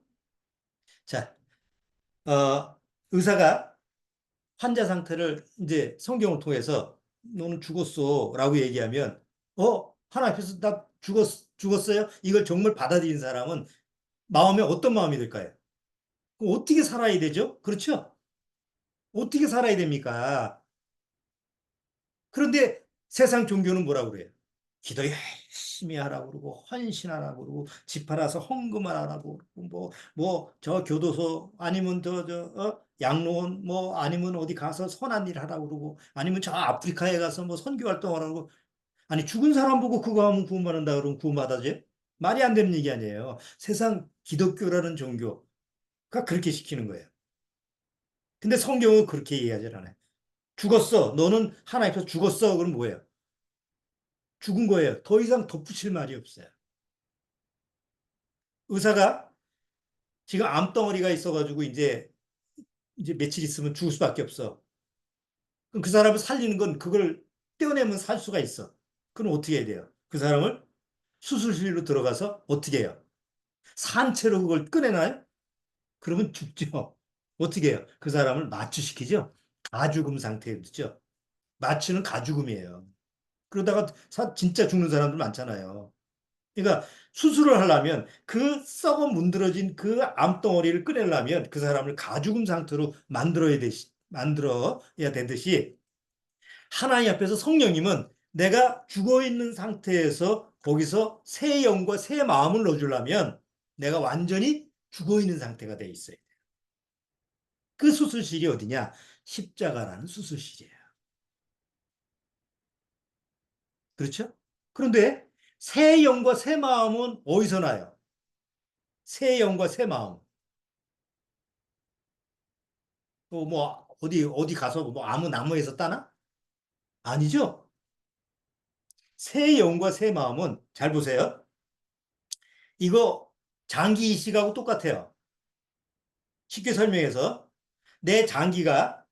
자, 의사가 환자 상태를 이제 성경을 통해서 너는 죽었어라고 얘기하면 하나님 앞에서 나 죽었어요? 이걸 정말 받아들인 사람은 마음에 어떤 마음이 들까요? 그럼 어떻게 살아야 되죠? 그렇죠? 어떻게 살아야 됩니까? 그런데 세상 종교는 뭐라고 그래요? 기도 열심히 하라고 그러고 헌신하라고 그러고 집 팔아서 헌금하라고 그러고 저 교도소 아니면 양로원 아니면 어디 가서 선한 일 하라고 그러고 아니면 저 아프리카에 가서 뭐 선교 활동하라고 아니 죽은 사람 보고 그거 하면 구원받는다 그러면 구원받아지? 말이 안 되는 얘기 아니에요. 세상 기독교라는 종교가 그렇게 시키는 거예요. 근데 성경은 그렇게 얘기하지 않아요. 죽었어. 너는 하나님께서 죽었어. 그럼 뭐예요? 죽은 거예요. 더 이상 덧붙일 말이 없어요. 의사가 지금 암덩어리가 있어가지고 이제 며칠 있으면 죽을 수밖에 없어. 그럼 그 사람을 살리는 건 그걸 떼어내면 살 수가 있어. 그럼 어떻게 해야 돼요? 그 사람을 수술실로 들어가서 어떻게 해요? 산채로 그걸 꺼내나요? 그러면 죽죠. 어떻게 해요? 그 사람을 마취시키죠? 가죽음 상태에 두죠. 마취는 가죽음이에요. 그러다가 진짜 죽는 사람들 많잖아요. 그러니까 수술을 하려면 그 썩어 문드러진 그 암덩어리를 꺼내려면 그 사람을 가죽음 상태로 만들어야 되듯이 하나님 앞에서 성령님은 내가 죽어 있는 상태에서 거기서 새 영과 새 마음을 넣어주려면 내가 완전히 죽어 있는 상태가 돼 있어요. 그 수술실이 어디냐? 십자가라는 수술실이에요. 그렇죠? 그런데 새 영과 새 마음은 어디서 나요? 새 영과 새 마음. 또 어디 가서 뭐 아무 나무에서 따나? 아니죠. 새 영과 새 마음은 잘 보세요. 이거 장기 이식하고 똑같아요. 쉽게 설명해서 내 장기가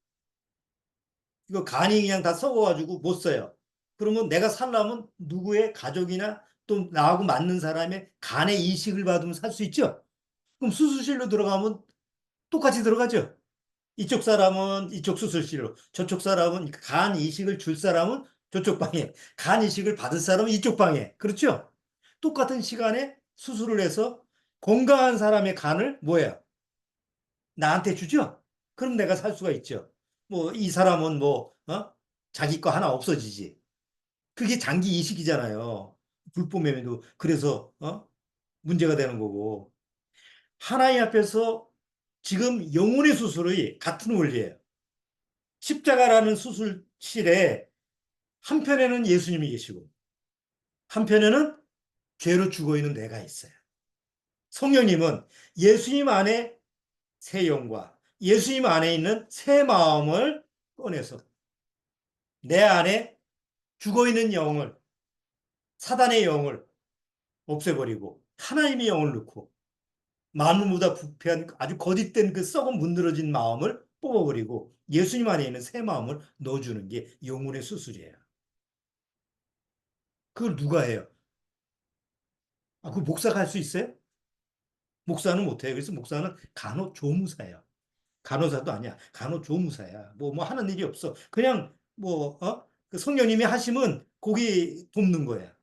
이거 간이 그냥 다 썩어가지고 못 써요. 그러면 내가 살려면 누구의 가족이나 또 나하고 맞는 사람의 간의 이식을 받으면 살 수 있죠. 그럼 수술실로 들어가면 똑같이 들어가죠. 이쪽 사람은 이쪽 수술실로, 저쪽 사람은 간 이식을 줄 사람은 저쪽 방에, 간 이식을 받을 사람은 이쪽 방에. 그렇죠? 똑같은 시간에 수술을 해서 건강한 사람의 간을 뭐예요? 나한테 주죠? 그럼 내가 살 수가 있죠. 뭐, 이 사람은 뭐, 자기 거 하나 없어지지. 그게 장기 이식이잖아요. 불법매매도 그래서, 문제가 되는 거고. 하나님 앞에서 지금 영혼의 수술이 같은 원리예요. 십자가라는 수술실에 한편에는 예수님이 계시고, 한편에는 죄로 죽어 있는 내가 있어요. 성령님은 예수님 안에 새 영과 예수님 안에 있는 새 마음을 꺼내서 내 안에 죽어 있는 영을, 사단의 영을 없애버리고 하나님의 영을 넣고 만물보다 부패한 아주 거짓된 그 썩은 문드러진 마음을 뽑아버리고 예수님 안에 있는 새 마음을 넣어주는 게 영혼의 수술이에요. 그걸 누가 해요? 그 목사가 할 수 있어요? 목사는 못해요. 그래서 목사는 간호조무사예요. 간호사도 아니야. 간호조무사야. 뭐 하는 일이 없어. 그냥 그 성령님이 하시면 거기 돕는 거야.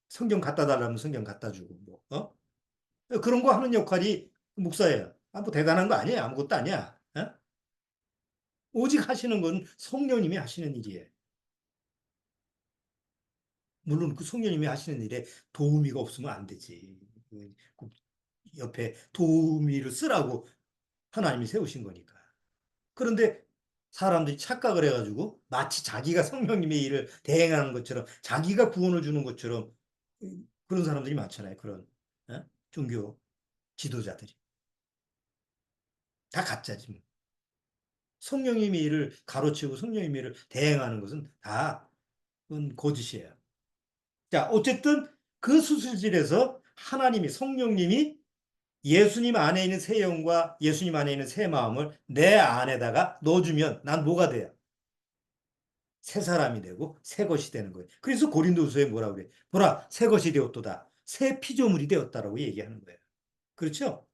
성경 갖다 달라면 성경 갖다 주고 그런 거 하는 역할이 목사예요. 뭐 대단한 거 아니에요. 아무것도 아니야. 오직 하시는 건 성령님이 하시는 일이에요. 물론 그 성령님이 하시는 일에 도우미가 없으면 안 되지. 그 옆에 도우미를 쓰라고 하나님이 세우신 거니까. 그런데 사람들이 착각을 해가지고 마치 자기가 성령님의 일을 대행하는 것처럼 자기가 구원을 주는 것처럼 그런 사람들이 많잖아요. 그런 종교 지도자들이. 다 가짜지. 뭐. 성령님의 일을 가로채고 성령님의 일을 대행하는 것은 다 그건 거짓이에요. 자, 어쨌든 그 수술실에서 하나님이 성령님이 예수님 안에 있는 새 영과 예수님 안에 있는 새 마음을 내 안에다가 넣어주면 난 뭐가 돼요? 새 사람이 되고 새 것이 되는 거예요. 그래서 고린도후서에 뭐라고 그래? 보라, 새 것이 되었도다. 새 피조물이 되었다라고 얘기하는 거예요. 그렇죠?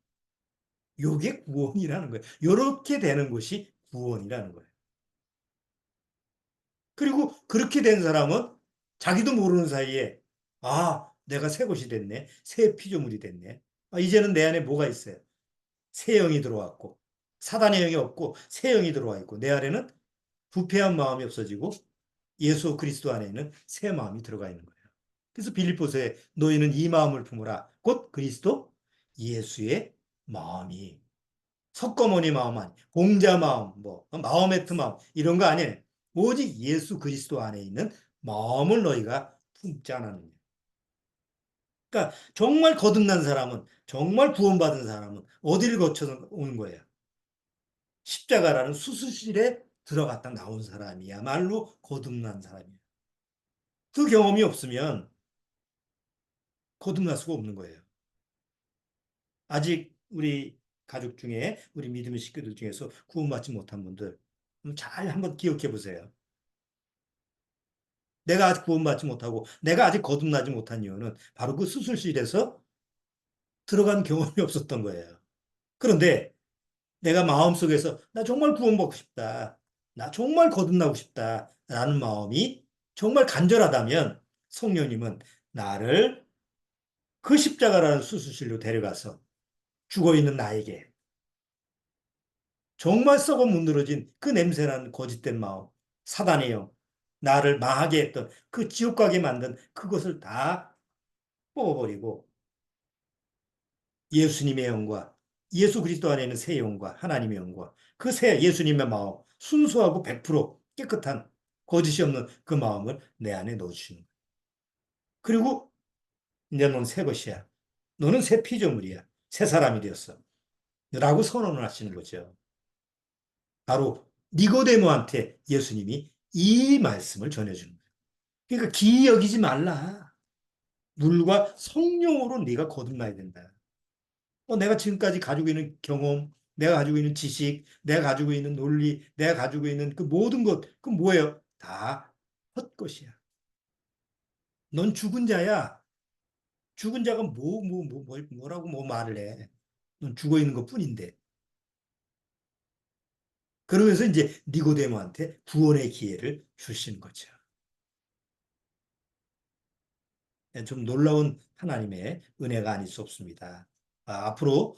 요게 구원이라는 거예요. 요렇게 되는 것이 구원이라는 거예요. 그리고 그렇게 된 사람은 자기도 모르는 사이에 내가 새 것이 됐네. 새 피조물이 됐네. 이제는 내 안에 뭐가 있어요? 새 영이 들어왔고 사단의 영이 없고 새 영이 들어와 있고 내 안에는 부패한 마음이 없어지고 예수 그리스도 안에는 새 마음이 들어가 있는 거예요. 그래서 빌립보서에 너희는 이 마음을 품으라. 곧 그리스도 예수의 마음이 석거머니 마음 아니, 공자 마음, 마호메트 마음 이런 거 아니에요. 오직 예수 그리스도 안에 있는 마음을 너희가 품자는. 그러니까 정말 거듭난 사람은 정말 구원받은 사람은 어디를 거쳐서 오는 거예요? 십자가라는 수술실에 들어갔다 나온 사람이야말로 거듭난 사람이에요. 그 경험이 없으면 거듭날 수가 없는 거예요. 아직 우리 가족 중에 우리 믿음의 식구들 중에서 구원받지 못한 분들 잘 한번 기억해 보세요. 내가 아직 구원받지 못하고 내가 아직 거듭나지 못한 이유는 바로 그 수술실에서 들어간 경험이 없었던 거예요. 그런데 내가 마음속에서 나 정말 구원받고 싶다. 나 정말 거듭나고 싶다. 라는 마음이 정말 간절하다면 성령님은 나를 그 십자가라는 수술실로 데려가서 죽어있는 나에게 정말 썩어 문드러진 그 냄새나는 거짓된 마음, 사단의 영, 나를 망하게 했던 그 지옥 가게 만든 그것을 다 뽑아버리고 예수님의 영과 예수 그리스도 안에 있는 새 영과 하나님의 영과 그 새 예수님의 마음, 순수하고 100% 깨끗한 거짓이 없는 그 마음을 내 안에 넣어주시는 거예요. 그리고 이제 너는 새 것이야. 너는 새 피조물이야. 새 사람이 되었어. 라고 선언을 하시는 거죠. 바로 니고데모한테 예수님이 이 말씀을 전해주는 거예요. 그러니까 기이 여기지 말라. 물과 성령으로 네가 거듭나야 된다. 내가 지금까지 가지고 있는 경험, 내가 가지고 있는 지식, 내가 가지고 있는 논리, 내가 가지고 있는 그 모든 것, 그 뭐예요? 다 헛것이야. 넌 죽은 자야. 죽은 자가 뭐라고 뭐 말을 해. 넌 죽어 있는 것 뿐인데. 그러면서 이제 니고데모한테 구원의 기회를 주시는 거죠. 좀 놀라운 하나님의 은혜가 아닐 수 없습니다. 앞으로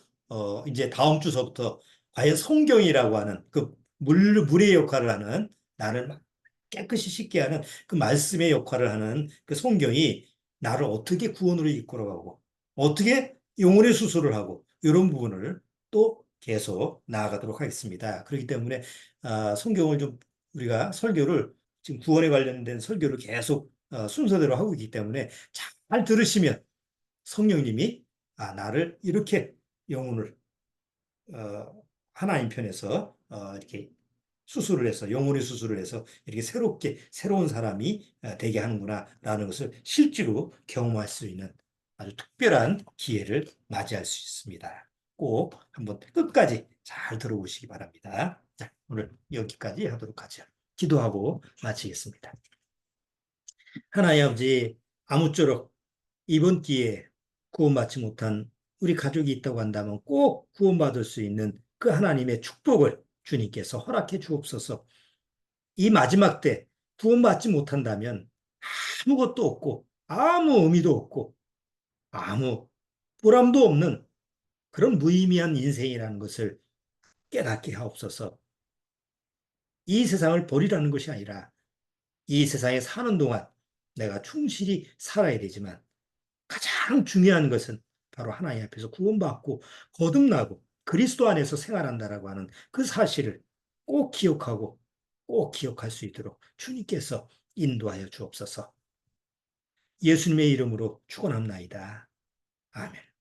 이제 다음 주서부터 과연 성경이라고 하는 그 물의 역할을 하는 나를 깨끗이 씻게 하는 그 말씀의 역할을 하는 그 성경이 나를 어떻게 구원으로 이끌어가고 어떻게 영혼의 수술을 하고 이런 부분을 또 계속 나아가도록 하겠습니다. 그렇기 때문에 성경을 좀 우리가 설교를 지금 구원에 관련된 설교를 계속 순서대로 하고 있기 때문에 잘 들으시면 성령님이 나를 이렇게 영혼을 하나님 편에서 이렇게 수술을 해서 영혼의 수술을 해서 이렇게 새롭게 새로운 사람이 되게 하는구나라는 것을 실제로 경험할 수 있는 아주 특별한 기회를 맞이할 수 있습니다. 꼭 한번 끝까지 잘 들어보시기 바랍니다. 자, 오늘 여기까지 하도록 하죠. 기도하고 마치겠습니다. 하나님 아버지, 아무쪼록 이번 기회에 구원받지 못한 우리 가족이 있다고 한다면 꼭 구원받을 수 있는 그 하나님의 축복을 주님께서 허락해 주옵소서. 이 마지막 때 구원받지 못한다면 아무것도 없고 아무 의미도 없고 아무 보람도 없는 그런 무의미한 인생이라는 것을 깨닫게 하옵소서. 이 세상을 버리라는 것이 아니라 이 세상에 사는 동안 내가 충실히 살아야 되지만 가장 중요한 것은 바로 하나님 앞에서 구원받고 거듭나고 그리스도 안에서 생활한다라고 하는 그 사실을 꼭 기억하고 꼭 기억할 수 있도록 주님께서 인도하여 주옵소서. 예수님의 이름으로 축원합나이다. 아멘.